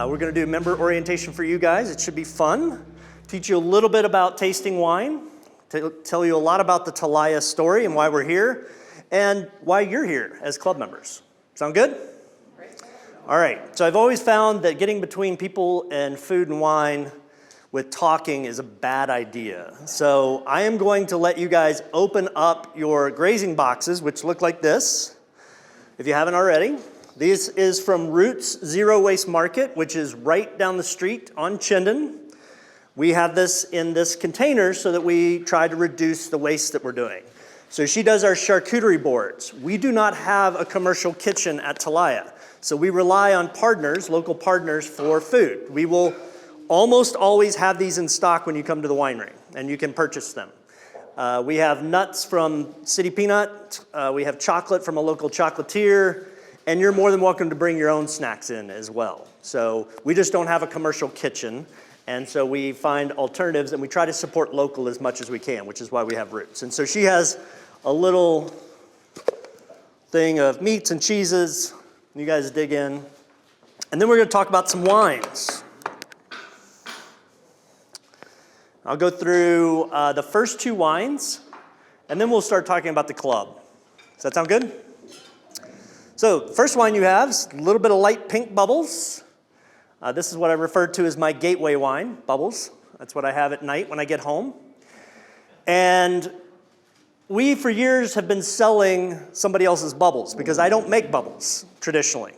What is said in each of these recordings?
We're going to do member orientation for you guys. It should be fun. Teach you a little bit about tasting wine. Tell you a lot about the Telaya story and why we're here, and why you're here as club members. Sound good? All right. So I've always found that getting between people and food and wine with talking is a bad idea. So I am going to let you guys open up your grazing boxes, which look like this, if you haven't already. This is from Roots Zero Waste Market, which is right down the street on Chinden. We have this in this container so that we try to reduce the waste that we're doing. So she does our charcuterie boards. We do not have a commercial kitchen at Telaya, so we rely on partners, local partners, for food. We will almost always have these in stock when you come to the winery, and you can purchase them. We have nuts from City Peanut. We have chocolate from a local chocolatier. And you're more than welcome to bring your own snacks in as well. So we just don't have a commercial kitchen. And so we find alternatives, and we try to support local as much as we can, which is why we have Roots. And so she has a little thing of meats and cheeses. You guys dig in. And then we're going to talk about some wines. I'll go through the first two wines, and then we'll start talking about the club. Does that sound good? So the first wine you have is a little bit of light pink bubbles. This is what I refer to as my gateway wine, bubbles. That's what I have at night when I get home. And we, for years, have been selling somebody else's bubbles because I don't make bubbles traditionally.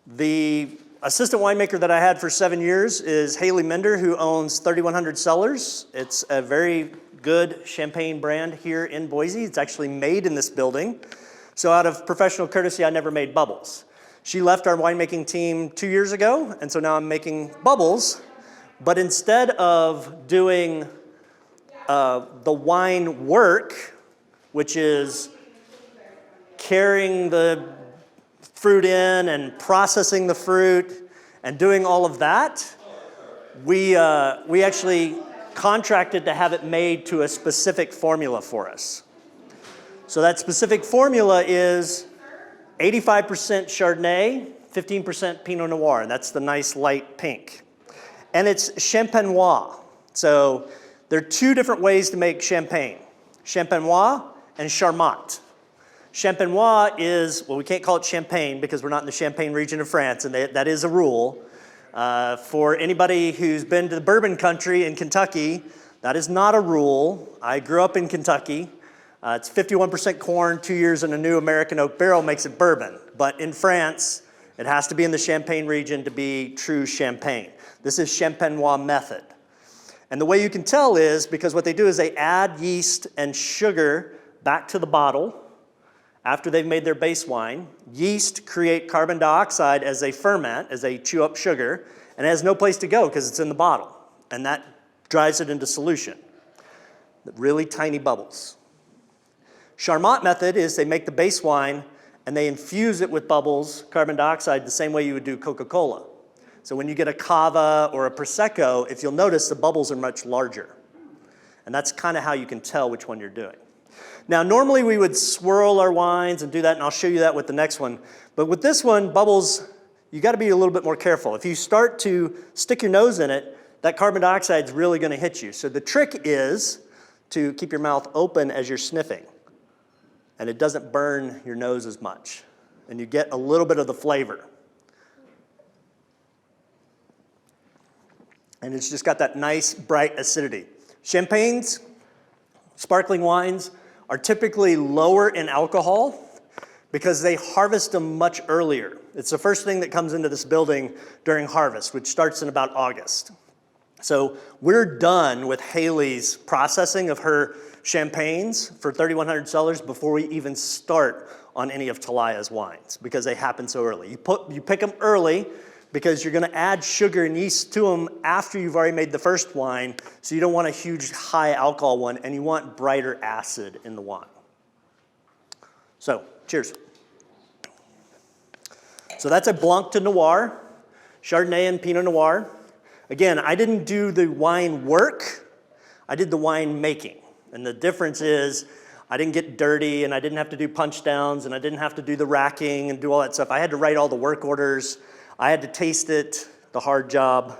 The assistant winemaker that I had for 7 years is Haley Mender, who owns 3100 Cellars. It's a very good champagne brand here in Boise. It's actually made in this building. So out of professional courtesy, I never made bubbles. She left our winemaking team 2 years ago, and so now I'm making bubbles. But instead of doing the wine work, which is carrying the fruit in and processing the fruit and doing all of that, we actually contracted to have it made to a specific formula for us. So that specific formula is 85% Chardonnay, 15% Pinot Noir, and that's the nice light pink. And it's Champenois. So there are two different ways to make champagne, Champenois and Charmat. Champenois is, well, we can't call it champagne because we're not in the Champagne region of France, and that is a rule. For anybody who's been to the bourbon country in Kentucky, that is not a rule. I grew up in Kentucky. It's 51% corn, 2 years in a new American oak barrel makes it bourbon. But in France, it has to be in the Champagne region to be true champagne. This is Champenois method. And the way you can tell is because what they do is they add yeast and sugar back to the bottle after they've made their base wine. Yeast create carbon dioxide as they ferment, as they chew up sugar, and it has no place to go because it's in the bottle. And that drives it into solution. Really tiny bubbles. Charmat method is they make the base wine and they infuse it with bubbles, carbon dioxide, the same way you would do Coca-Cola. So when you get a cava or a Prosecco, if you'll notice, the bubbles are much larger. And that's kind of how you can tell which one you're doing. Now, normally we would swirl our wines and do that, and I'll show you that with the next one. But with this one, bubbles, you got to be a little bit more careful. If you start to stick your nose in it, that carbon dioxide is really going to hit you. So the trick is to keep your mouth open as you're sniffing. And it doesn't burn your nose as much. And you get a little bit of the flavor. And it's just got that nice, bright acidity. Champagnes, sparkling wines, are typically lower in alcohol because they harvest them much earlier. It's the first thing that comes into this building during harvest, which starts in about August. So we're done with Haley's processing of her champagnes for 3100 Cellars before we even start on any of Telaya's wines because they happen so early. You pick them early because you're going to add sugar and yeast to them after you've already made the first wine, so you don't want a huge high alcohol one, and you want brighter acid in the wine. So, cheers. So that's a Blanc de Noir, Chardonnay and Pinot Noir. Again, I didn't do the wine work, I did the wine making. And the difference is I didn't get dirty and I didn't have to do punch downs and I didn't have to do the racking and do all that stuff. I had to write all the work orders. I had to taste it, the hard job.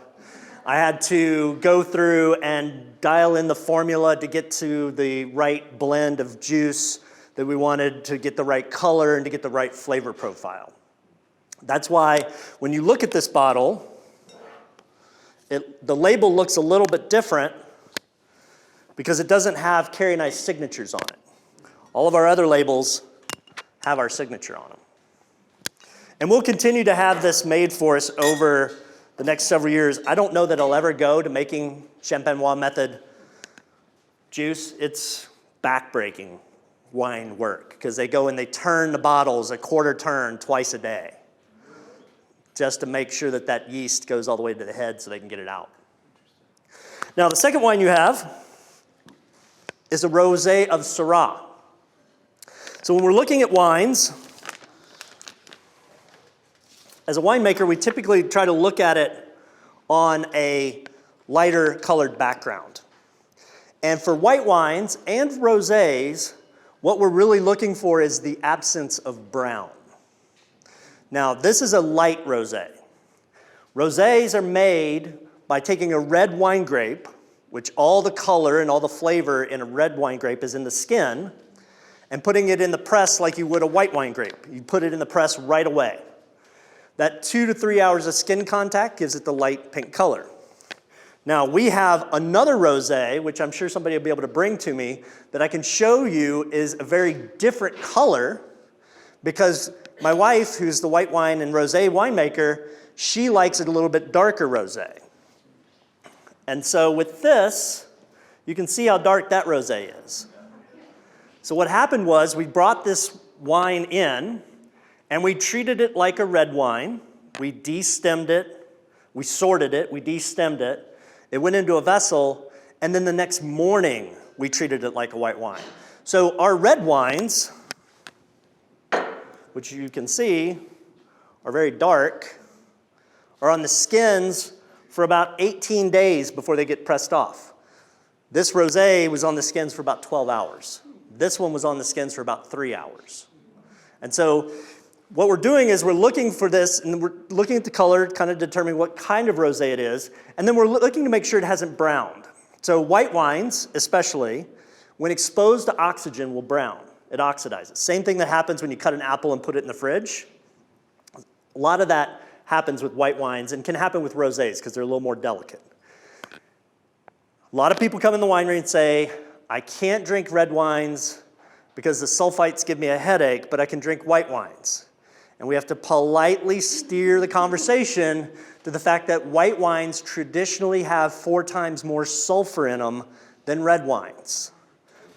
I had to go through and dial in the formula to get to the right blend of juice that we wanted to get the right color and to get the right flavor profile. That's why when you look at this bottle, the label looks a little bit different because it doesn't have Carrie and I's signatures on it. All of our other labels have our signature on them. And we'll continue to have this made for us over the next several years. I don't know that I'll ever go to making Champenois method juice. It's backbreaking wine work because they go and they turn the bottles a quarter turn twice a day just to make sure that that yeast goes all the way to the head so they can get it out. Now, the second wine you have is a rosé of Syrah. So when we're looking at wines, as a winemaker, we typically try to look at it on a lighter colored background. And for white wines and rosés, what we're really looking for is the absence of brown. Now, this is a light rosé. Rosés are made by taking a red wine grape, which all the color and all the flavor in a red wine grape is in the skin, and putting it in the press like you would a white wine grape. You put it in the press right away. That 2 to 3 hours of skin contact gives it the light pink color. Now, we have another rosé, which I'm sure somebody will be able to bring to me, that I can show you is a very different color because my wife, who's the white wine and rosé winemaker, she likes it a little bit darker rosé. And so with this, you can see how dark that rosé is. So what happened was we brought this wine in and we treated it like a red wine. We destemmed it, we sorted it, we destemmed it. It went into a vessel, and then the next morning we treated it like a white wine. So our red wines, which you can see are very dark, are on the skins for about 18 days before they get pressed off. This rosé was on the skins for about 12 hours. This one was on the skins for about 3 hours. And so what we're doing is we're looking for this, and we're looking at the color, kind of determining what kind of rosé it is, and then we're looking to make sure it hasn't browned. So white wines, especially, when exposed to oxygen, will brown. It oxidizes. Same thing that happens when you cut an apple and put it in the fridge. A lot of that happens with white wines and can happen with rosés because they're a little more delicate. A lot of people come in the winery and say, I can't drink red wines because the sulfites give me a headache, but I can drink white wines. And we have to politely steer the conversation to the fact that white wines traditionally have 4 times more sulfur in them than red wines.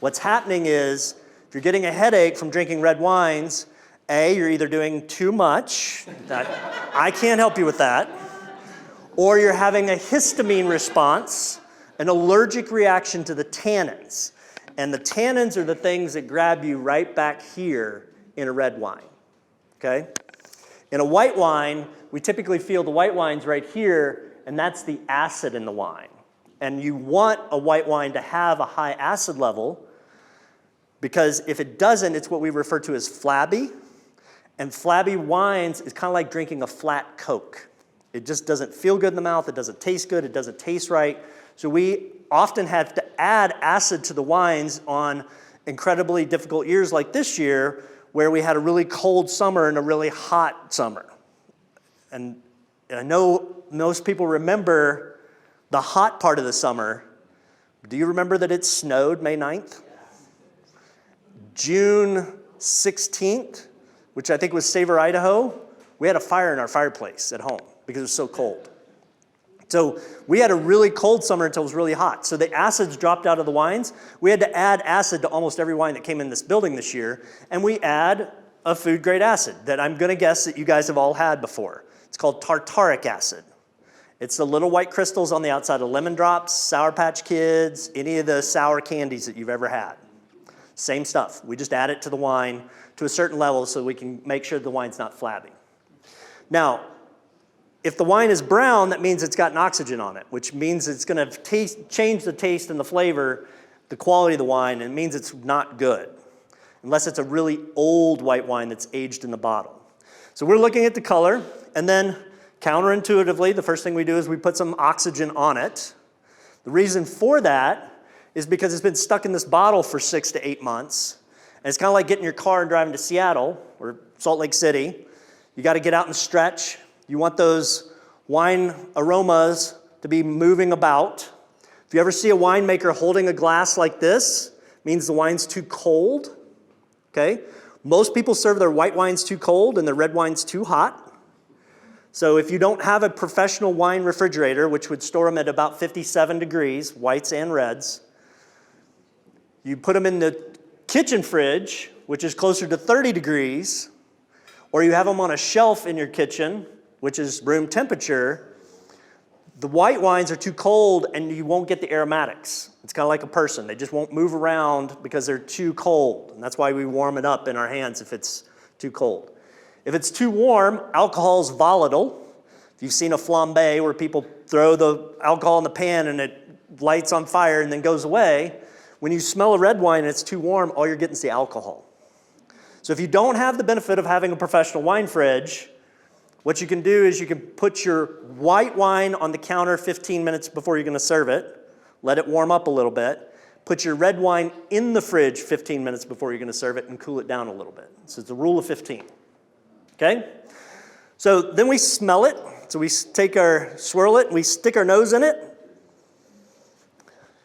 What's happening is, if you're getting a headache from drinking red wines, A, you're either doing too much, I can't help you with that, or you're having a histamine response, an allergic reaction to the tannins. And the tannins are the things that grab you right back here in a red wine. Okay? In a white wine, we typically feel the white wine's right here, and that's the acid in the wine. And you want a white wine to have a high acid level because if it doesn't, it's what we refer to as flabby. And flabby wines is kind of like drinking a flat Coke. It just doesn't feel good in the mouth, it doesn't taste good, it doesn't taste right. So we often have to add acid to the wines on incredibly difficult years like this year, where we had a really cold summer and a really hot summer. And I know most people remember the hot part of the summer. Do you remember that it snowed May 9th? June 16th, which I think was Savor, Idaho, we had a fire in our fireplace at home because it was so cold. So we had a really cold summer until it was really hot. So the acids dropped out of the wines. We had to add acid to almost every wine that came in this building this year. And we add a food grade acid that I'm going to guess that you guys have all had before. It's called tartaric acid. It's the little white crystals on the outside of Lemon Drops, Sour Patch Kids, any of the sour candies that you've ever had. Same stuff. We just add it to the wine to a certain level so we can make sure the wine's not flabby. Now, if the wine is brown, that means it's got an oxygen on it, which means it's going to change the taste and the flavor, the quality of the wine, and it means it's not good, unless it's a really old white wine that's aged in the bottle. So we're looking at the color, and then counterintuitively, the first thing we do is we put some oxygen on it. The reason for that is because it's been stuck in this bottle for 6 to 8 months. And it's kind of like getting your car and driving to Seattle or Salt Lake City. You got to get out and stretch. You want those wine aromas to be moving about. If you ever see a winemaker holding a glass like this, it means the wine's too cold. Okay? Most people serve their white wines too cold and their red wines too hot. So if you don't have a professional wine refrigerator, which would store them at about 57 degrees, whites and reds, you put them in the kitchen fridge, which is closer to 30 degrees, or you have them on a shelf in your kitchen, which is room temperature, the white wines are too cold and you won't get the aromatics. It's kind of like a person. They just won't move around because they're too cold. And that's why we warm it up in our hands if it's too cold. If it's too warm, alcohol is volatile. If you've seen a flambe where people throw the alcohol in the pan and it lights on fire and then goes away, when you smell a red wine and it's too warm, all you're getting is the alcohol. So if you don't have the benefit of having a professional wine fridge, what you can do is you can put your white wine on the counter 15 minutes before you're going to serve it, let it warm up a little bit, put your red wine in the fridge 15 minutes before you're going to serve it and cool it down a little bit. So it's a rule of 15. Okay? So then we smell it. So we swirl it, and we stick our nose in it.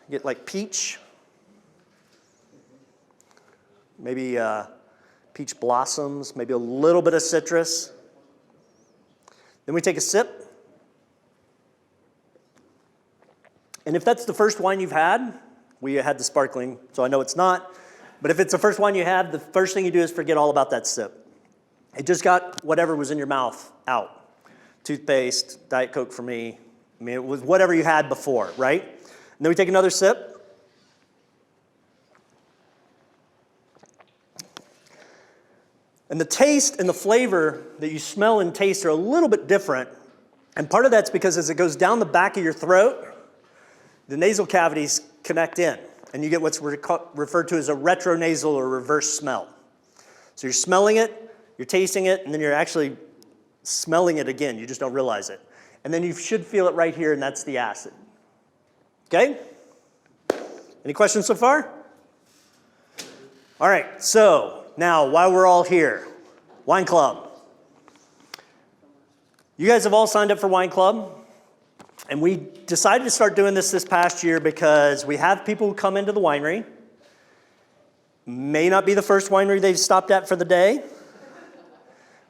Get like peach. Maybe peach blossoms, maybe a little bit of citrus. Then we take a sip. And if that's the first wine you've had, we had the sparkling, so I know it's not. But if it's the first wine you have, the first thing you do is forget all about that sip. It just got whatever was in your mouth out. Toothpaste, Diet Coke for me. I mean, it was whatever you had before, right? And then we take another sip. And the taste and the flavor that you smell and taste are a little bit different. And part of that's because as it goes down the back of your throat, the nasal cavities connect in. And you get what's referred to as a retronasal or reverse smell. So you're smelling it, you're tasting it, and then you're actually smelling it again. You just don't realize it. And then you should feel it right here, and that's the acid. Okay? Any questions so far? All right, so now while we're all here, Wine Club. You guys have all signed up for Wine Club, and we decided to start doing this past year because we have people who come into the winery. May not be the first winery they've stopped at for the day.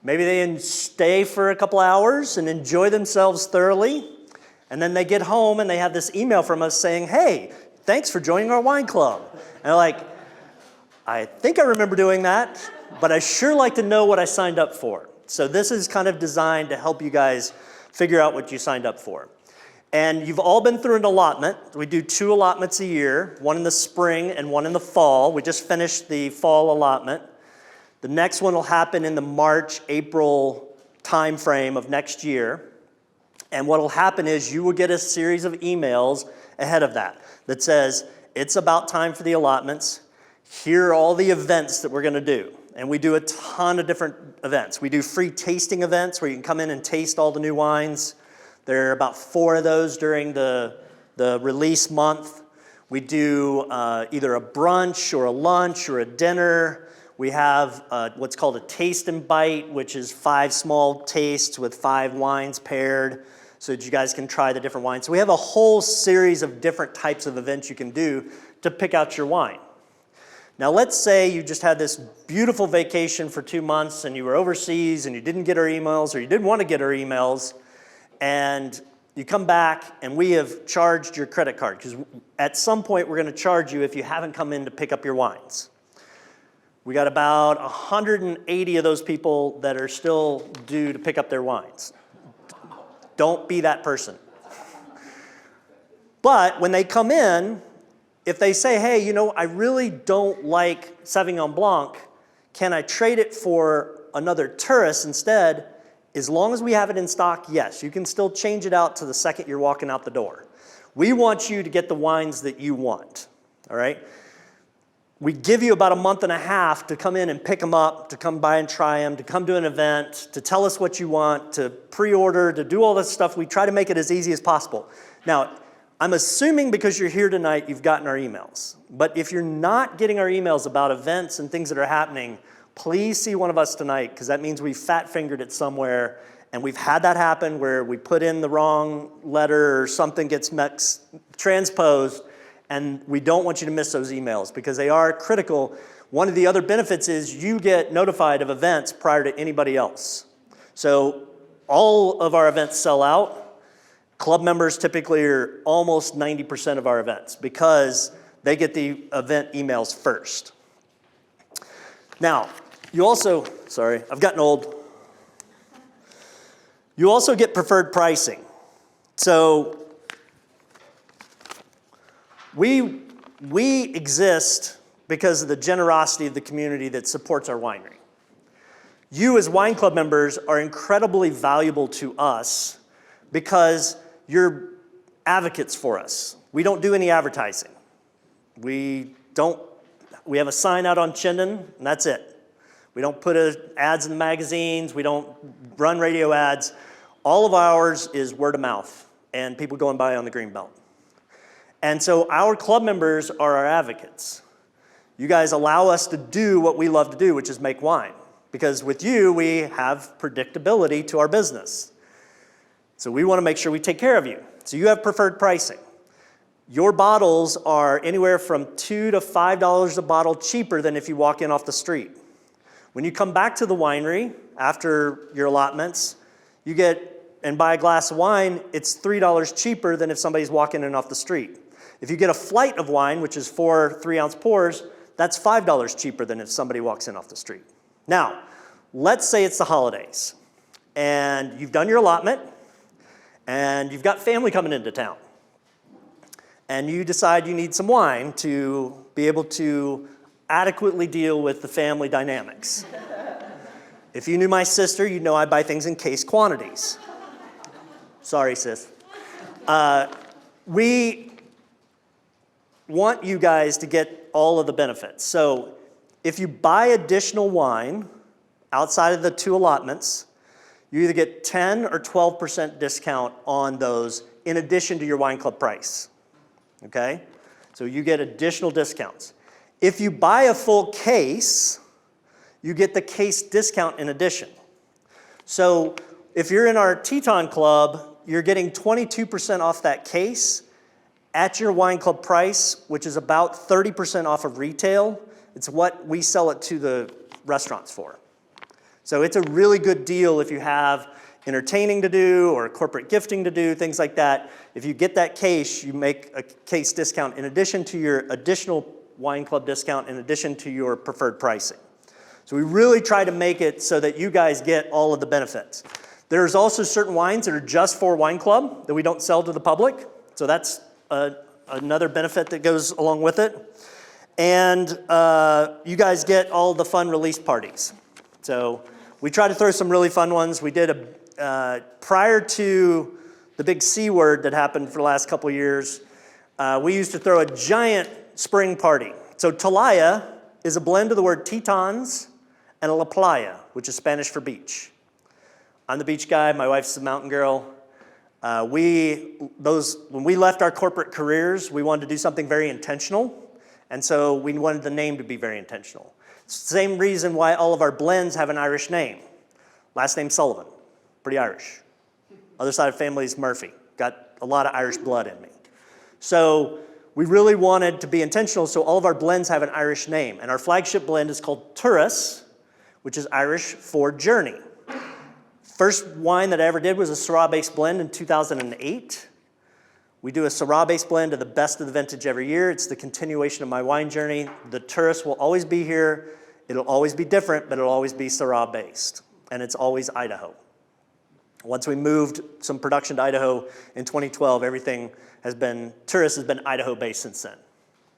Maybe they stay for a couple hours and enjoy themselves thoroughly, and then they get home and they have this email from us saying, hey, thanks for joining our wine club. And they're like, I think I remember doing that, but I sure like to know what I signed up for. So this is kind of designed to help you guys figure out what you signed up for. And you've all been through an allotment. We do 2 allotments a year, one in the spring and one in the fall. We just finished the fall allotment. The next one will happen in the March, April time frame of next year. And what will happen is you will get a series of emails ahead of that says, it's about time for the allotments. Here are all the events that we're going to do. And we do a ton of different events. We do free tasting events where you can come in and taste all the new wines. There are about 4 of those during the release month. We do either a brunch or a lunch or a dinner. We have what's called a taste and bite, which is 5 small tastes with 5 wines paired so that you guys can try the different wines. So we have a whole series of different types of events you can do to pick out your wine. Now let's say you just had this beautiful vacation for 2 months and you were overseas and you didn't get our emails or you didn't want to get our emails, and you come back and we have charged your credit card because at some point we're going to charge you if you haven't come in to pick up your wines. We got about 180 of those people that are still due to pick up their wines. Don't be that person. But when they come in, if they say, hey, you know, I really don't like Sauvignon Blanc, can I trade it for another Turris instead? As long as we have it in stock, yes, you can still change it out to the second you're walking out the door. We want you to get the wines that you want, all right? We give you about a month and a half to come in and pick them up, to come by and try them, to come to an event, to tell us what you want, to pre-order, to do all this stuff. We try to make it as easy as possible. Now, I'm assuming because you're here tonight, you've gotten our emails. But if you're not getting our emails about events and things that are happening, please see one of us tonight, because that means we fat-fingered it somewhere. And we've had that happen where we put in the wrong letter or something gets transposed, and we don't want you to miss those emails because they are critical. One of the other benefits is you get notified of events prior to anybody else. So all of our events sell out. Club members typically are almost 90% of our events because they get the event emails first. Now, you also, sorry, I've gotten old. You also get preferred pricing. So we exist because of the generosity of the community that supports our winery. You as wine club members are incredibly valuable to us because you're advocates for us. We don't do any advertising. We have a sign out on Chinden, and that's it. We don't put ads in the magazines. We don't run radio ads. All of ours is word of mouth and people going by on the Greenbelt. And so our club members are our advocates. You guys allow us to do what we love to do, which is make wine. Because with you, we have predictability to our business. So we want to make sure we take care of you. So you have preferred pricing. Your bottles are anywhere from $2 to $5 a bottle cheaper than if you walk in off the street. When you come back to the winery after your allotments, you get and buy a glass of wine, it's $3 cheaper than if somebody's walking in off the street. If you get a flight of wine, which is 4 3-ounce pours, that's $5 cheaper than if somebody walks in off the street. Now, let's say it's the holidays, and you've done your allotment, and you've got family coming into town, and you decide you need some wine to be able to adequately deal with the family dynamics. If you knew my sister, you'd know I buy things in case quantities. Sorry, sis. We want you guys to get all of the benefits. So if you buy additional wine outside of the 2 allotments, you either get 10 or 12% discount on those in addition to your wine club price. Okay? So you get additional discounts. If you buy a full case, you get the case discount in addition. So if you're in our Teton Club, you're getting 22% off that case at your wine club price, which is about 30% off of retail. It's what we sell it to the restaurants for. So it's a really good deal if you have entertaining to do or corporate gifting to do, things like that. If you get that case, you make a case discount in addition to your additional wine club discount, in addition to your preferred pricing. So we really try to make it so that you guys get all of the benefits. There's also certain wines that are just for wine club that we don't sell to the public. So that's another benefit that goes along with it. And you guys get all the fun release parties. So we try to throw some really fun ones. We did prior to the big C word that happened for the last couple of years, we used to throw a giant spring party. So Telaya is a blend of the word Tetons and a La Playa, which is Spanish for beach. I'm the beach guy. My wife's the mountain girl. When we left our corporate careers, we wanted to do something very intentional. And so we wanted the name to be very intentional. Same reason why all of our blends have an Irish name. Last name Sullivan, pretty Irish. Other side of family is Murphy. Got a lot of Irish blood in me. So we really wanted to be intentional, so all of our blends have an Irish name. And our flagship blend is called Turris, which is Irish for journey. First wine that I ever did was a Syrah-based blend in 2008. We do a Syrah-based blend of the best of the vintage every year. It's the continuation of my wine journey. The Turris will always be here. It'll always be different, but it'll always be Syrah-based. And it's always Idaho. Once we moved some production to Idaho in 2012, Turris has been Idaho-based since then.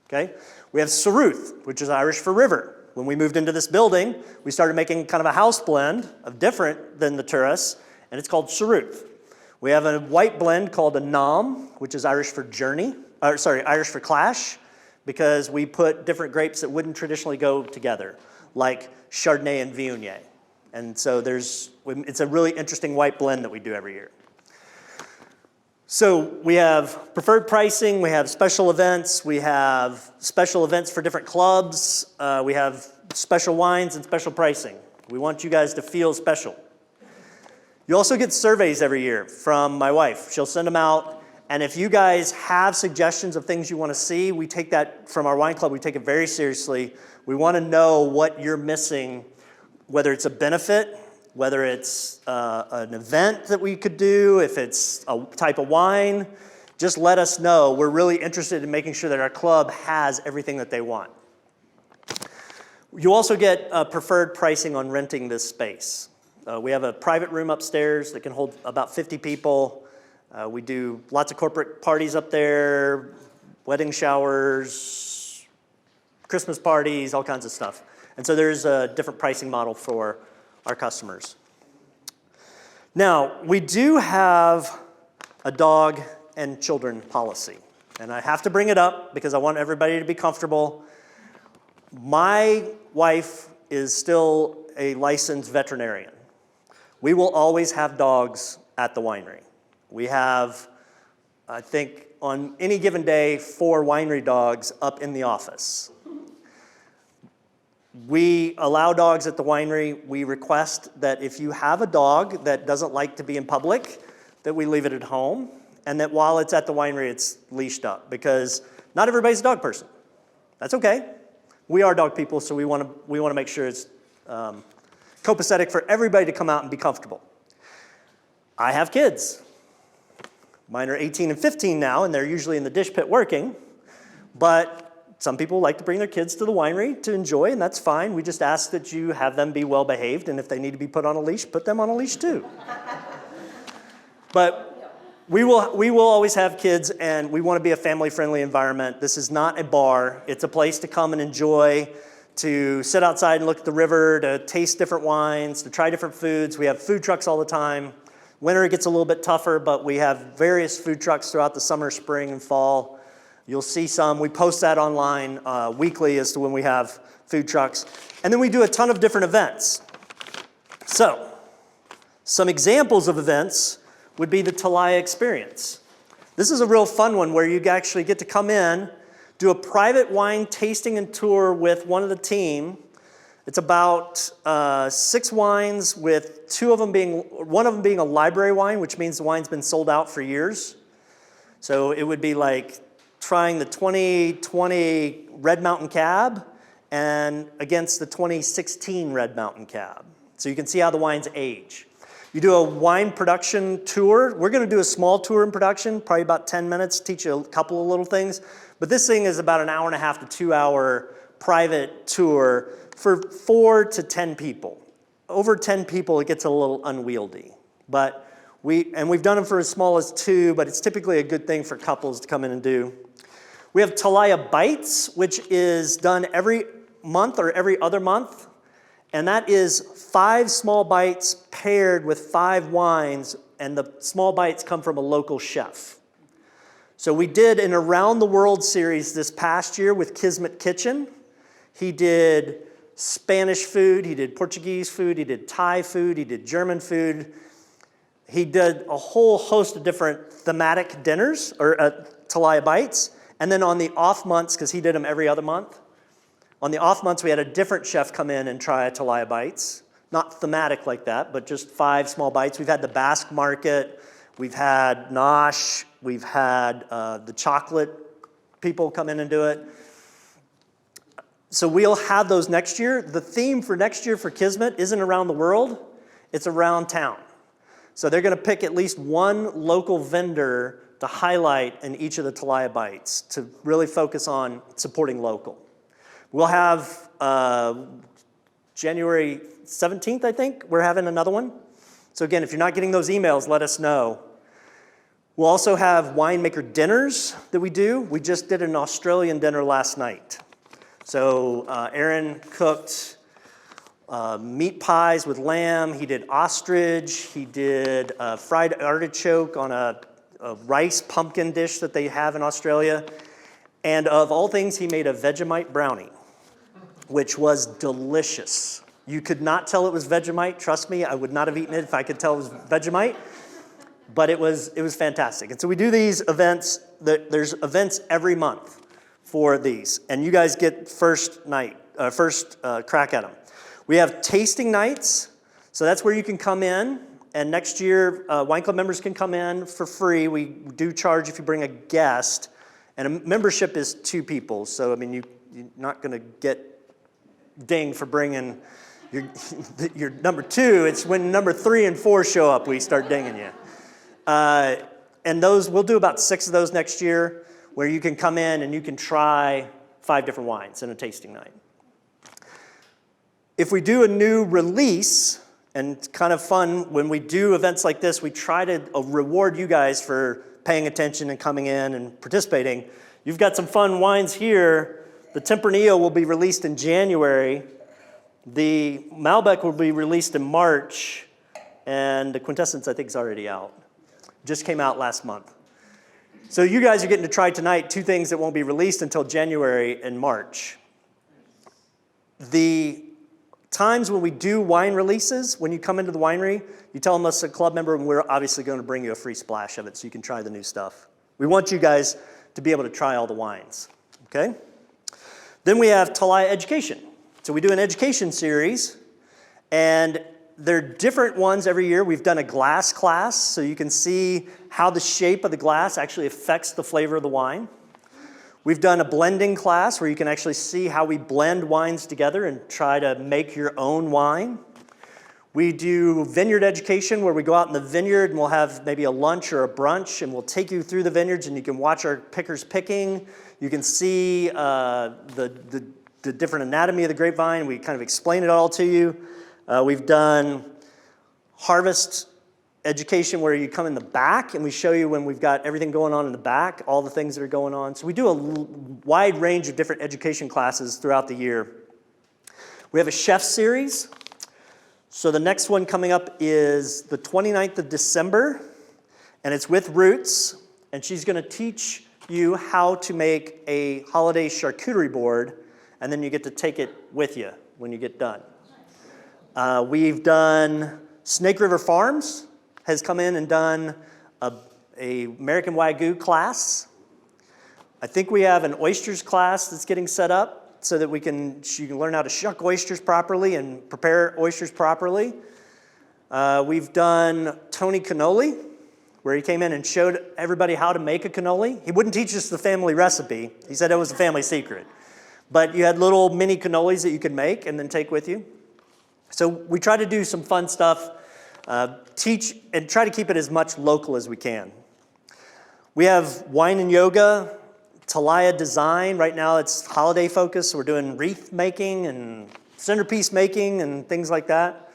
Okay? We have Ceruth, which is Irish for river. When we moved into this building, we started making kind of a house blend of different than the Turris, and it's called Ceruth. We have a white blend called a Nam, which is Irish for journey, Irish for clash, because we put different grapes that wouldn't traditionally go together, like Chardonnay and Viognier. And so it's a really interesting white blend that we do every year. So we have preferred pricing, we have special events for different clubs, we have special wines and special pricing. We want you guys to feel special. You also get surveys every year from my wife. She'll send them out. And if you guys have suggestions of things you want to see, we take that from our wine club, we take it very seriously. We want to know what you're missing, whether it's a benefit, whether it's an event that we could do, if it's a type of wine, just let us know. We're really interested in making sure that our club has everything that they want. You also get preferred pricing on renting this space. We have a private room upstairs that can hold about 50 people. We do lots of corporate parties up there, wedding showers, Christmas parties, all kinds of stuff. And so there's a different pricing model for our customers. Now, we do have a dog and children policy. And I have to bring it up because I want everybody to be comfortable. My wife is still a licensed veterinarian. We will always have dogs at the winery. We have, I think, on any given day, 4 winery dogs up in the office. We allow dogs at the winery. We request that if you have a dog that doesn't like to be in public, that we leave it at home, and that while it's at the winery, it's leashed up, because not everybody's a dog person. That's okay. We are dog people, so we want to make sure it's copacetic for everybody to come out and be comfortable. I have kids. Mine are 18 and 15 now, and they're usually in the dish pit working, but some people like to bring their kids to the winery to enjoy, and that's fine. We just ask that you have them be well behaved, and if they need to be put on a leash, put them on a leash too. But we will always have kids, and we want to be a family-friendly environment. This is not a bar. It's a place to come and enjoy, to sit outside and look at the river, to taste different wines, to try different foods. We have food trucks all the time. Winter, it gets a little bit tougher, but we have various food trucks throughout the summer, spring, and fall. You'll see some. We post that online weekly as to when we have food trucks. And then we do a ton of different events. So, some examples of events would be the Telaya Experience. This is a real fun one where you actually get to come in, do a private wine tasting and tour with one of the team. It's about 6 wines, with one of them being a library wine, which means the wine's been sold out for years. So it would be like trying the 2020 Red Mountain Cab and against the 2016 Red Mountain Cab. So you can see how the wines age. You do a wine production tour. We're going to do a small tour in production, probably about 10 minutes, teach you a couple of little things. But this thing is about an hour and a half to 2 hour private tour for 4 to 10 people. Over 10 people, it gets a little unwieldy. But we've done them for as small as 2, but it's typically a good thing for couples to come in and do. We have Telaya Bites, which is done every month or every other month. And that is 5 small bites paired with 5 wines, and the small bites come from a local chef. So we did an Around the World series this past year with Kismet Kitchen. He did Spanish food, he did Portuguese food, he did Thai food, he did German food. He did a whole host of different thematic dinners, or Telaya Bites. And then on the off months, because he did them every other month, on the off months we had a different chef come in and try a Telaya Bites. Not thematic like that, but just 5 small bites. We've had the Basque Market, we've had Nosh, we've had the chocolate people come in and do it. So we'll have those next year. The theme for next year for Kismet isn't around the world, it's around town. So they're going to pick at least one local vendor to highlight in each of the Telaya Bites to really focus on supporting local. We'll have January 17th, I think, we're having another one. So again, if you're not getting those emails, let us know. We'll also have winemaker dinners that we do. We just did an Australian dinner last night. So Aaron cooked meat pies with lamb. He did ostrich. He did fried artichoke on a rice pumpkin dish that they have in Australia. And of all things, he made a Vegemite brownie, which was delicious. You could not tell it was Vegemite. Trust me, I would not have eaten it if I could tell it was Vegemite. But it was fantastic. And so we do these events. There's events every month for these. And you guys get first crack at them. We have tasting nights. So that's where you can come in. And next year, Wine Club members can come in for free. We do charge if you bring a guest. And a membership is 2 people. So, I mean, you're not going to get dinged for bringing your number 2. It's when number 3 and 4 show up, we start dinging you. And those, we'll do about 6 of those next year, where you can come in and you can try 5 different wines in a tasting night. If we do a new release, and it's kind of fun, when we do events like this, we try to reward you guys for paying attention and coming in and participating. You've got some fun wines here. The Tempranillo will be released in January. The Malbec will be released in March. And the Quintessence, I think, is already out. Just came out last month. So you guys are getting to try tonight 2 things that won't be released until January and March. The times when we do wine releases, when you come into the winery, you tell them us a club member, and we're obviously going to bring you a free splash of it so you can try the new stuff. We want you guys to be able to try all the wines, okay? Then we have Telaya Education. So we do an education series, and they're different ones every year. We've done a glass class, so you can see how the shape of the glass actually affects the flavor of the wine. We've done a blending class where you can actually see how we blend wines together and try to make your own wine. We do vineyard education where we go out in the vineyard and we'll have maybe a lunch or a brunch, and we'll take you through the vineyards and you can watch our pickers picking. You can see the different anatomy of the grapevine. We kind of explain it all to you. We've done harvest education where you come in the back and we show you when we've got everything going on in the back, all the things that are going on. So we do a wide range of different education classes throughout the year. We have a chef series. So the next one coming up is the 29th of December, and it's with Roots, and she's going to teach you how to make a holiday charcuterie board, and then you get to take it with you when you get done. We've done Snake River Farms has come in and done a American Wagyu class. I think we have an oysters class that's getting set up so that you can learn how to shuck oysters properly and prepare oysters properly. We've done Tony Cannoli, where he came in and showed everybody how to make a cannoli. He wouldn't teach us the family recipe. He said it was a family secret. But you had little mini cannolis that you could make and then take with you. So we try to do some fun stuff, teach, and try to keep it as much local as we can. We have wine and yoga, Telaya design. Right now it's holiday focused, so we're doing wreath making and centerpiece making and things like that.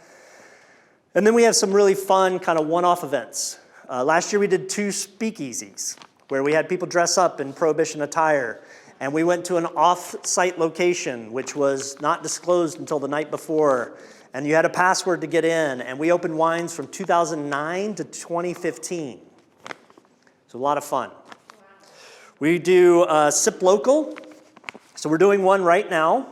And then we have some really fun kind of one-off events. Last year we did 2 speakeasies where we had people dress up in Prohibition attire. And we went to an off-site location, which was not disclosed until the night before. And you had a password to get in. And we opened wines from 2009 to 2015. So a lot of fun. We do Sip Local. So we're doing one right now.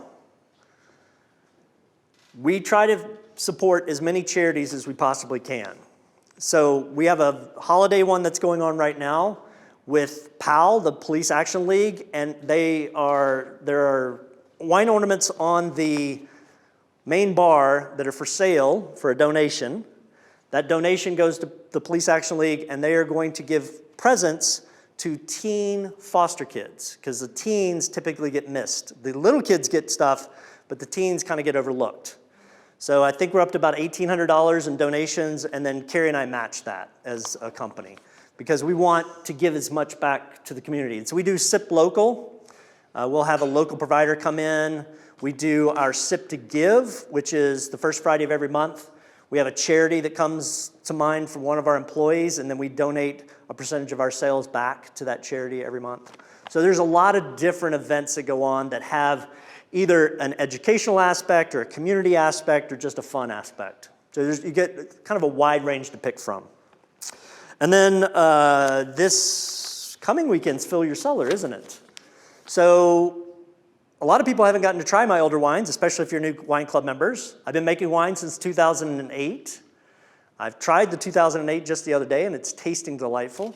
We try to support as many charities as we possibly can. So we have a holiday one that's going on right now with PAL, the Police Action League, and there are wine ornaments on the main bar that are for sale for a donation. That donation goes to the Police Action League, and they are going to give presents to teen foster kids, because the teens typically get missed. The little kids get stuff, but the teens kind of get overlooked. So I think we're up to about $1,800 in donations, and then Carrie and I match that as a company, because we want to give as much back to the community. And so we do Sip Local. We'll have a local provider come in. We do our Sip to Give, which is the first Friday of every month. We have a charity that comes to mind from one of our employees, and then we donate a percentage of our sales back to that charity every month. So there's a lot of different events that go on that have either an educational aspect or a community aspect or just a fun aspect. So you get kind of a wide range to pick from. And then this coming weekend's Fill Your Cellar, isn't it? So a lot of people haven't gotten to try my older wines, especially if you're new wine club members. I've been making wine since 2008. I've tried the 2008 just the other day, and it's tasting delightful.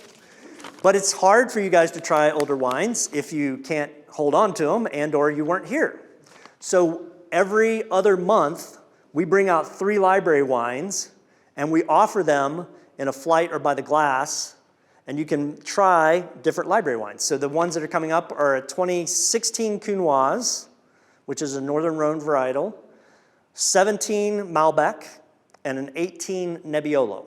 But it's hard for you guys to try older wines if you can't hold on to them and or you weren't here. So every other month, we bring out 3 library wines, and we offer them in a flight or by the glass, and you can try different library wines. So the ones that are coming up are a 2016 Cunoise, which is a Northern Rhone varietal, 17 Malbec, and an 18 Nebbiolo.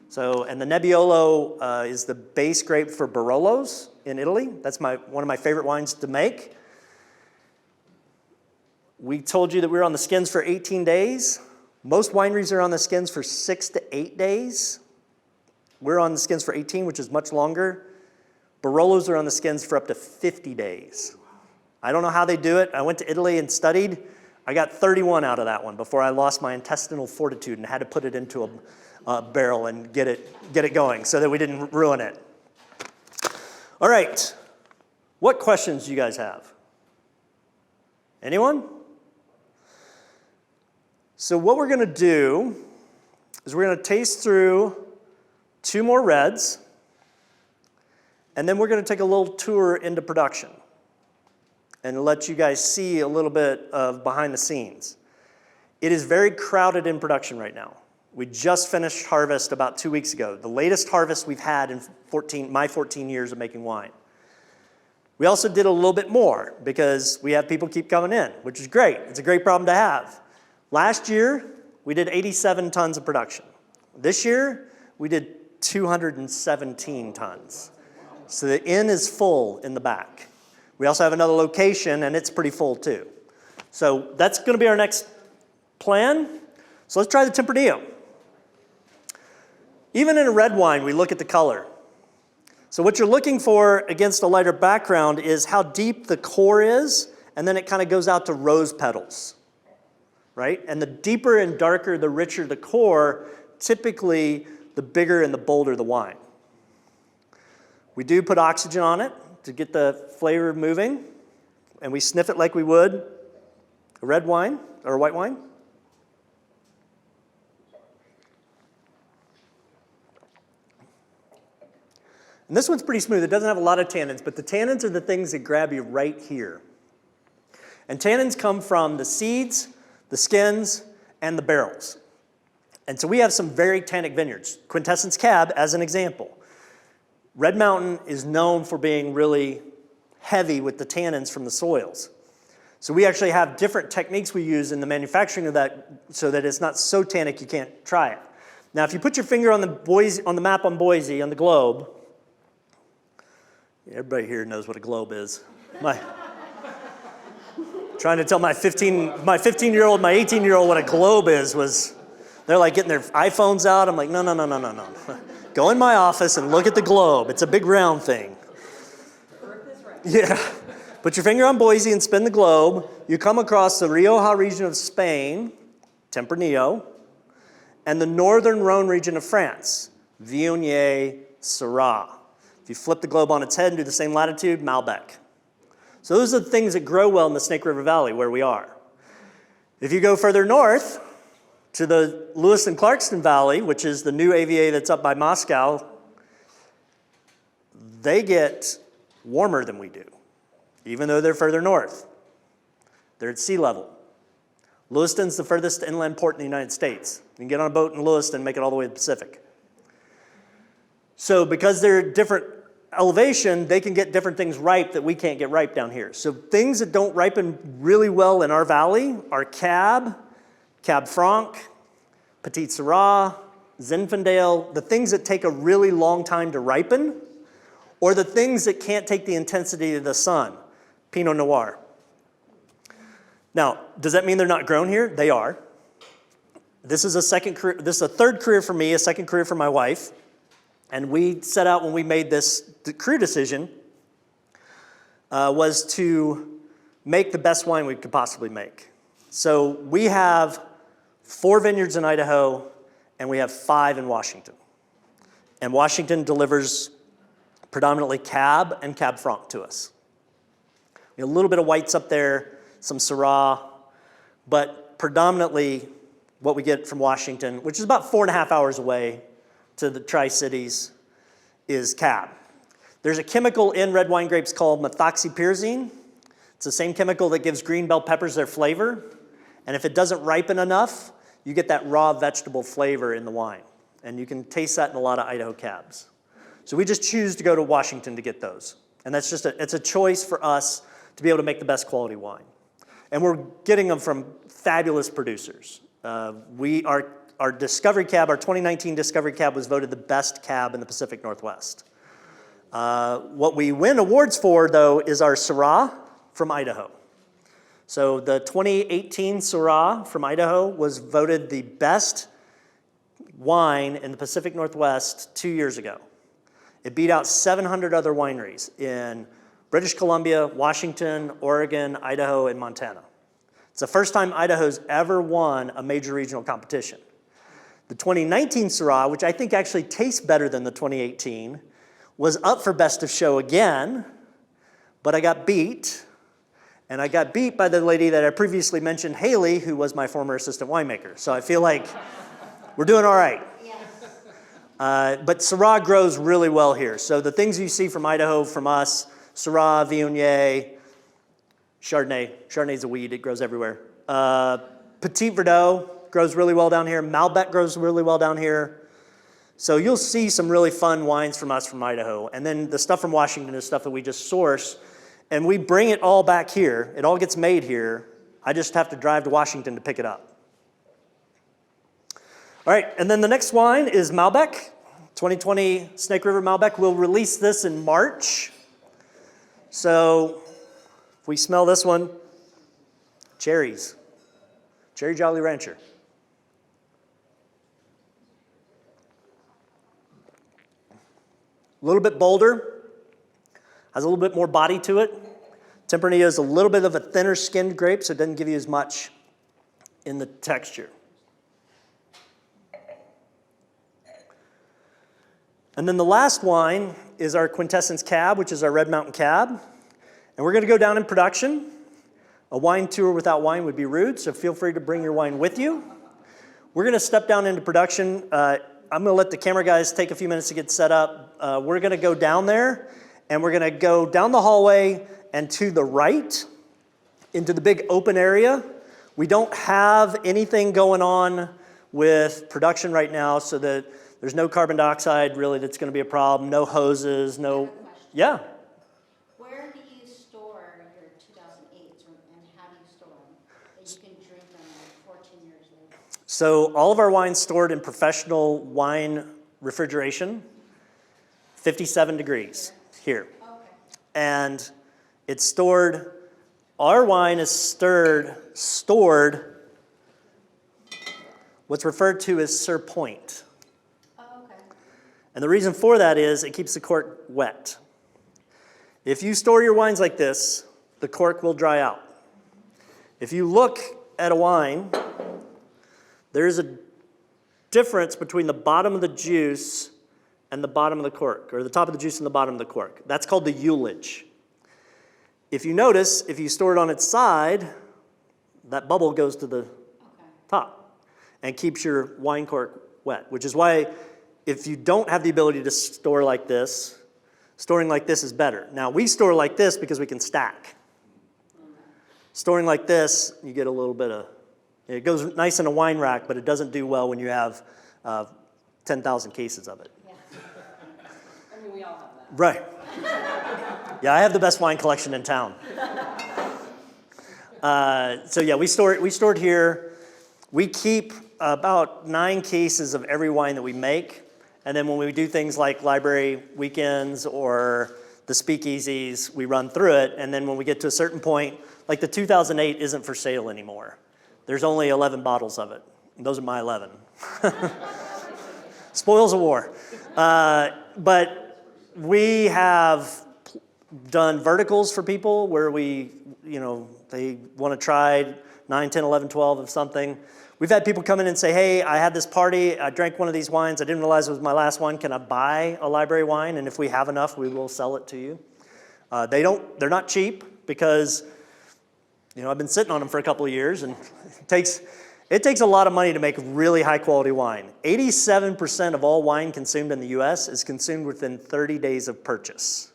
So, and the Nebbiolo is the base grape for Barolos in Italy. That's one of my favorite wines to make. We told you that we were on the skins for 18 days. Most wineries are on the skins for 6 to 8 days. We're on the skins for 18, which is much longer. Barolos are on the skins for up to 50 days. I don't know how they do it. I went to Italy and studied. I got 31 out of that one before I lost my intestinal fortitude and had to put it into a barrel and get it going so that we didn't ruin it. All right. What questions do you guys have? Anyone? So what we're going to do is we're going to taste through 2 more reds, and then we're going to take a little tour into production and let you guys see a little bit of behind the scenes. It is very crowded in production right now. We just finished harvest about 2 weeks ago, the latest harvest we've had in my 14 years of making wine. We also did a little bit more because we have people keep coming in, which is great. It's a great problem to have. Last year, we did 87 tons of production. This year, we did 217 tons. So the inn is full in the back. We also have another location, and it's pretty full too. So that's going to be our next plan. So let's try the Tempranillo. Even in a red wine, we look at the color. So what you're looking for against a lighter background is how deep the core is, and then it kind of goes out to rose petals, right? And the deeper and darker, the richer the core, typically the bigger and the bolder the wine. We do put oxygen on it to get the flavor moving, and we sniff it like we would a red wine or a white wine. And this one's pretty smooth. It doesn't have a lot of tannins, but the tannins are the things that grab you right here. And tannins come from the seeds, the skins, and the barrels. And so we have some very tannic vineyards. Quintessence Cab, as an example. Red Mountain is known for being really heavy with the tannins from the soils. So we actually have different techniques we use in the manufacturing of that so that it's not so tannic you can't try it. Now, if you put your finger on the map on Boise, on the globe, everybody here knows what a globe is. Trying to tell my 15-year-old, my 18-year-old what a globe is they're like getting their iPhones out. I'm like, no. Go in my office and look at the globe. It's a big round thing. Earth is right. Yeah. Put your finger on Boise and spin the globe. You come across the Rioja region of Spain, Tempranillo, and the northern Rhone region of France, Viognier, Syrah. If you flip the globe on its head and do the same latitude, Malbec. So those are the things that grow well in the Snake River Valley where we are. If you go further north to the Lewis and Clarkston Valley, which is the new AVA that's up by Moscow, they get warmer than we do, even though they're further north. They're at sea level. Lewiston's the furthest inland port in the United States. You can get on a boat in Lewiston and make it all the way to the Pacific. So because they're different elevation, they can get different things ripe that we can't get ripe down here. So things that don't ripen really well in our valley are Cab Franc, Petit Syrah, Zinfandel, the things that take a really long time to ripen, or the things that can't take the intensity of the sun, Pinot Noir. Now, does that mean they're not grown here? They are. This is a third career for me, a second career for my wife. And we set out when we made this career decision was to make the best wine we could possibly make. So we have 4 vineyards in Idaho, and we have 5 in Washington. And Washington delivers predominantly Cab and Cab Franc to us. A little bit of whites up there, some Syrah, but predominantly what we get from Washington, which is about 4.5 hours away to the Tri-Cities, is Cab. There's a chemical in red wine grapes called methoxypyrazine. It's the same chemical that gives green bell peppers their flavor. And if it doesn't ripen enough, you get that raw vegetable flavor in the wine. And you can taste that in a lot of Idaho cabs. So we just choose to go to Washington to get those. And that's just it's a choice for us to be able to make the best quality wine. And we're getting them from fabulous producers. Our Discovery Cab, our 2019 Discovery Cab was voted the best cab in the Pacific Northwest. What we win awards for, though, is our Syrah from Idaho. So the 2018 Syrah from Idaho was voted the best wine in the Pacific Northwest 2 years ago. It beat out 700 other wineries in British Columbia, Washington, Oregon, Idaho, and Montana. It's the first time Idaho's ever won a major regional competition. The 2019 Syrah, which I think actually tastes better than the 2018, was up for Best of Show again, but I got beat. And I got beat by the lady that I previously mentioned, Haley, who was my former assistant winemaker. So I feel like we're doing all right. But Syrah grows really well here. So the things you see from Idaho from us, Syrah, Viognier, Chardonnay. Chardonnay's a weed, it grows everywhere. Petit Verdot grows really well down here. Malbec grows really well down here. So you'll see some really fun wines from us from Idaho. And then the stuff from Washington is stuff that we just source. And we bring it all back here. It all gets made here. I just have to drive to Washington to pick it up. All right, and then the next wine is Malbec, 2020 Snake River Malbec. We'll release this in March. So if we smell this one, cherries, Cherry Jolly Rancher. A little bit bolder, has a little bit more body to it. Tempranillo is a little bit of a thinner skinned grape, so it doesn't give you as much in the texture. And then the last wine is our Quintessence Cab, which is our Red Mountain Cab. And we're going to go down in production. A wine tour without wine would be rude, so feel free to bring your wine with you. We're going to step down into production. I'm going to let the camera guys take a few minutes to get set up. We're going to go down there, and we're going to go down the hallway and to the right into the big open area. We don't have anything going on with production right now, so that there's no carbon dioxide really that's going to be a problem. No hoses, no. Yeah. Where do you store your 2008s and how do you store them? That you can drink them like 14 years later. So all of our wine's stored in professional wine refrigeration, 57 degrees here. Okay. And it's stored, our wine is stored what's referred to as Sur Point. Oh, okay. And the reason for that is it keeps the cork wet. If you store your wines like this, the cork will dry out. If you look at a wine, there's a difference between the bottom of the juice and the bottom of the cork, or the top of the juice and the bottom of the cork. That's called the ullage. If you notice, if you store it on its side, that bubble goes to the top and keeps your wine cork wet, which is why if you don't have the ability to store like this, storing like this is better. Now, we store like this because we can stack. Storing like this, you get a little bit of, it goes nice in a wine rack, but it doesn't do well when you have 10,000 cases of it. Yeah. I mean, we all have that. Right. Yeah, I have the best wine collection in town. So yeah, we store it here. We keep about 9 cases of every wine that we make. And then when we do things like library weekends or the speakeasies, we run through it. And then when we get to a certain point, like the 2008 isn't for sale anymore. There's only 11 bottles of it. And those are my 11. Spoils of war. But we have done verticals for people where we, they want to try 9, 10, 11, 12 of something. We've had people come in and say, hey, I had this party, I drank one of these wines, I didn't realize it was my last one, can I buy a library wine? And if we have enough, we will sell it to you. They're not cheap. because, I've been sitting on them for a couple of years, and it takes a lot of money to make really high quality wine. 87% of all wine consumed in the US is consumed within 30 days of purchase.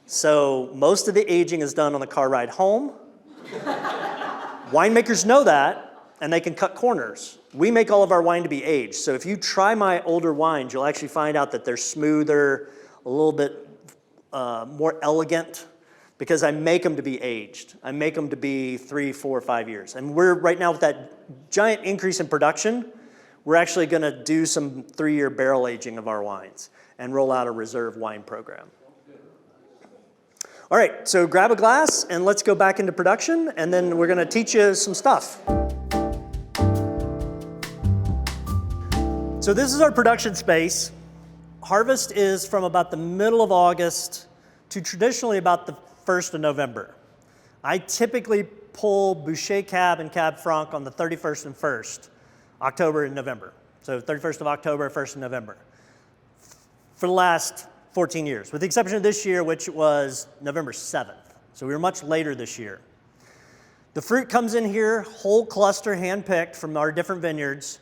So most of the aging is done on the car ride home. Winemakers know that, and they can cut corners. We make all of our wine to be aged. So if you try my older wines, you'll actually find out that they're smoother, a little bit more elegant, because I make them to be aged. I make them to be 3, 4, 5 years. And we're right now with that giant increase in production, we're actually gonna do some 3-year barrel aging of our wines and roll out a reserve wine program. All right, so grab a glass and let's go back into production, and then we're gonna teach you some stuff. So this is our production space. Harvest is from about the middle of August to traditionally about the 1st of November. I typically pull Boucher Cab and Cab Franc on the 31st and 1st, October and November. So 31st of October, 1st of November. For the last 14 years, with the exception of this year, which was November 7th. So we were much later this year. The fruit comes in here, whole cluster, hand-picked from our different vineyards,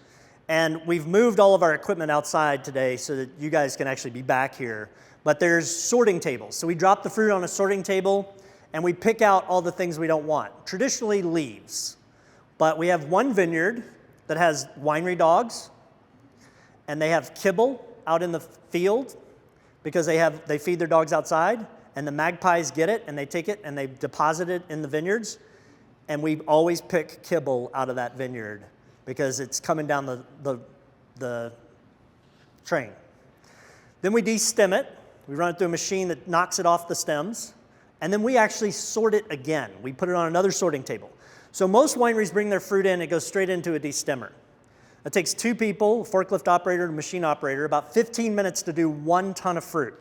and we've moved all of our equipment outside today so that you guys can actually be back here. But there's sorting tables. So we drop the fruit on a sorting table, and we pick out all the things we don't want. Traditionally, leaves. But we have one vineyard that has winery dogs, and they have kibble out in the field because they feed their dogs outside, and the magpies get it, and they take it, and they deposit it in the vineyards. And we always pick kibble out of that vineyard because it's coming down the train. Then we de-stem it. We run it through a machine that knocks it off the stems, and then we actually sort it again. We put it on another sorting table. So most wineries bring their fruit in, it goes straight into a de-stemmer. It takes 2 people, a forklift operator and a machine operator, about 15 minutes to do 1 ton of fruit.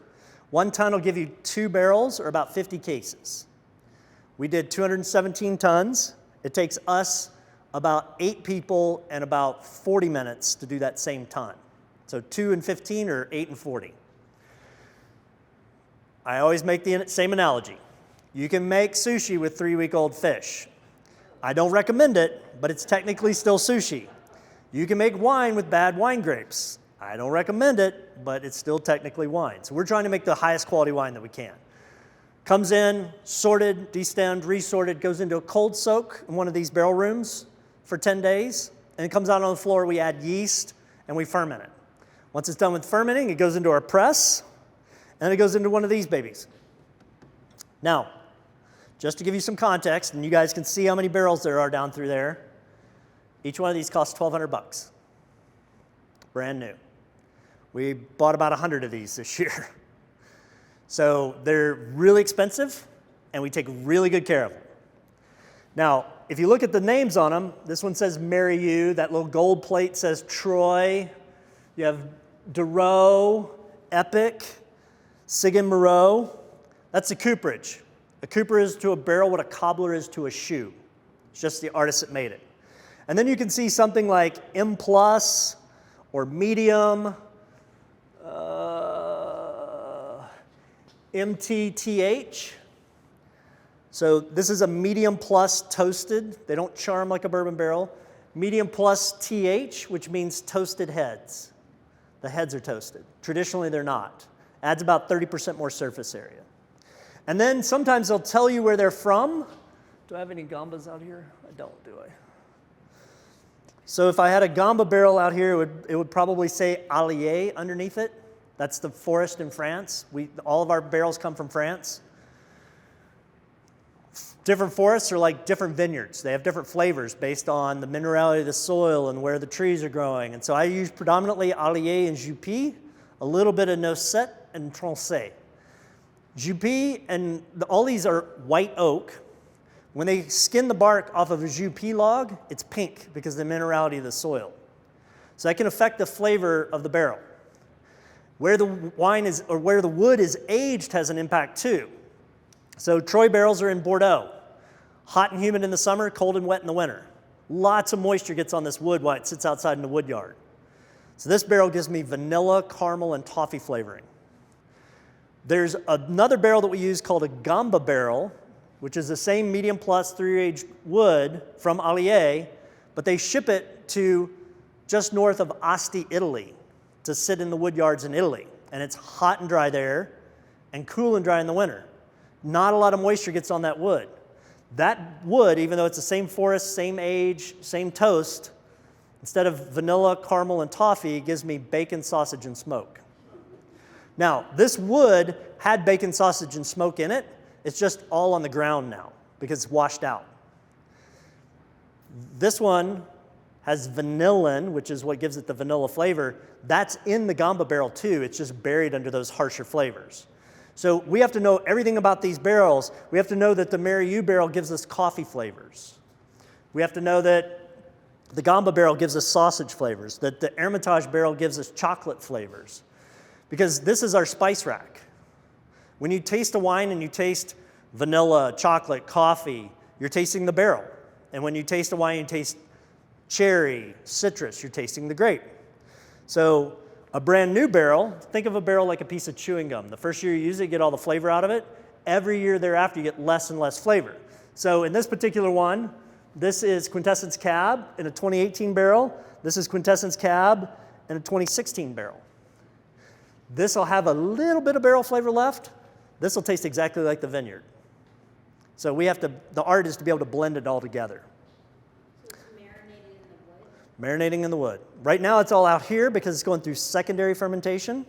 1 ton will give you 2 barrels or about 50 cases. We did 217 tons. It takes us about 8 people and about 40 minutes to do that same ton. So 2 and 15 or 8 and 40. I always make the same analogy. You can make sushi with 3-week-old fish. I don't recommend it, but it's technically still sushi. You can make wine with bad wine grapes. I don't recommend it, but it's still technically wine. So we're trying to make the highest quality wine that we can. Comes in, sorted, destemmed, resorted, goes into a cold soak in one of these barrel rooms for 10 days, and it comes out on the floor. We add yeast, and we ferment it. Once it's done with fermenting, it goes into our press, and then it goes into one of these babies. Now, just to give you some context, and you guys can see how many barrels there are down through there, each one of these costs $1,200, brand new. We bought about 100 of these this year. So they're really expensive, and we take really good care of them. Now, if you look at the names on them, this one says Marry You, that little gold plate says Troy, you have Durot, Epic, Sigyn Moreau. That's a cooperage. A cooper is to a barrel what a cobbler is to a shoe. It's just the artist that made it. And then you can see something like M+, or medium, MTTH. So this is a medium plus toasted. They don't charm like a bourbon barrel. Medium plus TH, which means toasted heads. The heads are toasted. Traditionally, they're not. Adds about 30% more surface area. And then sometimes they'll tell you where they're from. Do I have any gambas out here? I don't, do I? So if I had a gamba barrel out here, it would probably say Allier underneath it. That's the forest in France. All of our barrels come from France. Different forests are like different vineyards. They have different flavors based on the minerality of the soil and where the trees are growing. And so I use predominantly Allier and Juppy, a little bit of Nocet and Trancet. Juppy and all these are white oak. When they skin the bark off of a Juppy log, it's pink because of the minerality of the soil. So that can affect the flavor of the barrel. Where the wine is, or where the wood is aged has an impact too. So Troy barrels are in Bordeaux. Hot and humid in the summer, cold and wet in the winter. Lots of moisture gets on this wood while it sits outside in the wood yard. So this barrel gives me vanilla, caramel, and toffee flavoring. There's another barrel that we use called a gamba barrel, which is the same medium plus 3-year-aged wood from Allier, but they ship it to just north of Asti, Italy, to sit in the wood yards in Italy. And it's hot and dry there and cool and dry in the winter. Not a lot of moisture gets on that wood. That wood, even though it's the same forest, same age, same toast, instead of vanilla, caramel, and toffee, gives me bacon, sausage, and smoke. Now, this wood had bacon, sausage, and smoke in it. It's just all on the ground now because it's washed out. This one has vanillin, which is what gives it the vanilla flavor. That's in the gamba barrel too. It's just buried under those harsher flavors. So we have to know everything about these barrels. We have to know that the Mary U barrel gives us coffee flavors. We have to know that the gamba barrel gives us sausage flavors, that the Hermitage barrel gives us chocolate flavors. Because this is our spice rack. When you taste a wine and you taste vanilla, chocolate, coffee, you're tasting the barrel. And when you taste a wine and you taste cherry, citrus, you're tasting the grape. So a brand new barrel, think of a barrel like a piece of chewing gum. The first year you use it, you get all the flavor out of it. Every year thereafter, you get less and less flavor. So in this particular one, this is Quintessence Cab in a 2018 barrel. This is Quintessence Cab in a 2016 barrel. This will have a little bit of barrel flavor left. This will taste exactly like the vineyard. So we have to, the art is to be able to blend it all together. So it's marinated in the wood? Marinating in the wood. Right now it's all out here because it's going through secondary fermentation.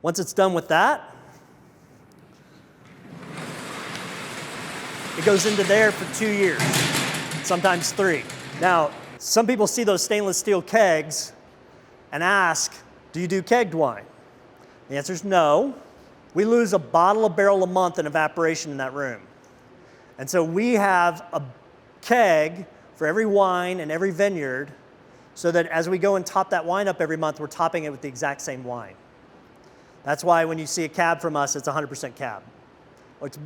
Once it's done with that, it goes into there for 2 years, sometimes 3. Now, some people see those stainless steel kegs and ask, do you do kegged wine? The answer is no. We lose a bottle of barrel a month in evaporation in that room. And so we have a keg for every wine and every vineyard so that as we go and top that wine up every month, we're topping it with the exact same wine. That's why when you see a cab from us, it's 100% cab. Or it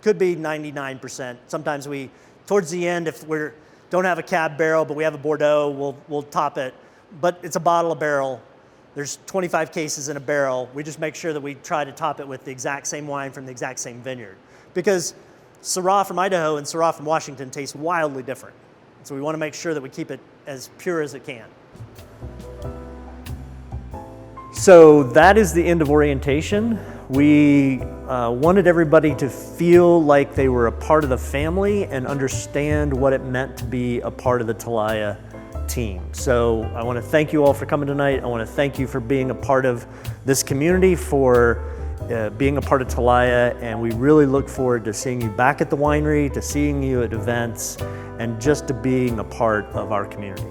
could be 99%. Sometimes we, towards the end, if we don't have a cab barrel, but we have a Bordeaux, we'll top it. But it's a bottle of barrel. There's 25 cases in a barrel. We just make sure that we try to top it with the exact same wine from the exact same vineyard. Because Syrah from Idaho and Syrah from Washington taste wildly different. So we want to make sure that we keep it as pure as it can. So that is the end of orientation. We wanted everybody to feel like they were a part of the family and understand what it meant to be a part of the Telaya team. So I want to thank you all for coming tonight. I want to thank you for being a part of this community, for being a part of Telaya, and we really look forward to seeing you back at the winery, to seeing you at events, and just to being a part of our community.